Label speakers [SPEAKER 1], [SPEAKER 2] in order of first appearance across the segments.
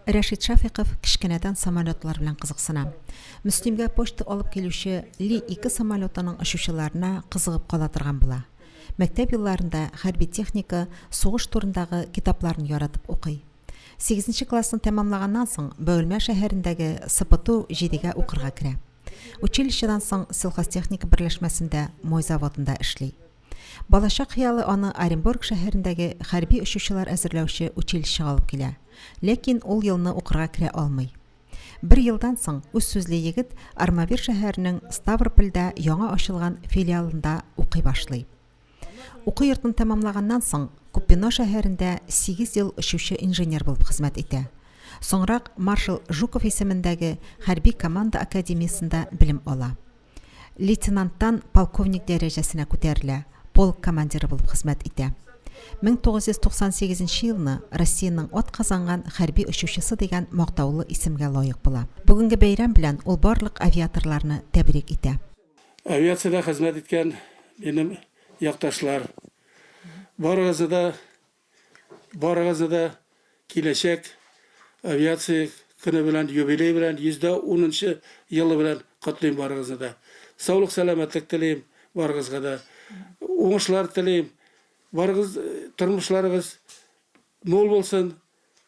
[SPEAKER 1] Рәшит Шафиқов кішкенәдән самолетлар белән кызыксына. Мөслимгә почта алып килүче Ли-2 самолетының очучыларына кызыгып кала торган була. Мәктәп елларында хәрби техника, сугыш турындагы китапларын яратып укый. 8 классны тәмамлаганнан соң Бөгелмә шәһәрендәге СПТУ 7-гә укырга керә. Училищедан соң сельхозтехника берләшмәсендә мой заводында эшли. Балачак хыялы аны Оренбург шәһәрендәге хәрби очучылар әзерләүче училищега алып килә. Ләкин ул елны укырга керә алмый. Бер елдан соң үз сүзле егет Армавир шәһәренең Ставропольдә яңа ачылган филиалында укый башлый. Уку йортын тәмамлаганнан соң Купино шәһәрендә 8 ел очучы инженер булып хезмәт итә. Соңрак маршал Жуков исемендәге хәрби команда академиясендә белем ала. Лейтенанттан полковник дәрәҗәсенә күтәрелә, полк командиры булып хезмәт итә. 1998 елны Россиянең атказанган хәрби очучысы дигән мактаулы исемгә лаек була. Бүгенге бәйрәм белән ул барлык авиаторларны тәбрик итә.
[SPEAKER 2] Авиациядә хезмәт иткән минем якташлар, барыгызны да киләчәк авиация көне белән, юбилей белән, 110 елы белән котлыйм барыгызны да. Саулык, сәламәтлек телим барыгызга да. Уңышлар телим. Барыгыз тормышларыгыз мол булсын,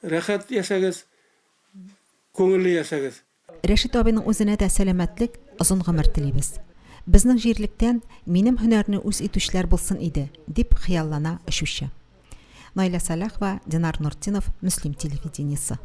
[SPEAKER 2] рәхәт яшәгез, күңелле яшәгез.
[SPEAKER 1] Рәшит абыйның үзенә дә сәламәтлек, озын гомер телибез. Безнең җирлектән минем һөнәрне үз итүчләр булсын иде, дип хыяллана очучы. Найля Салахова, Динар Нуртинов, Мөслим телевидениесе.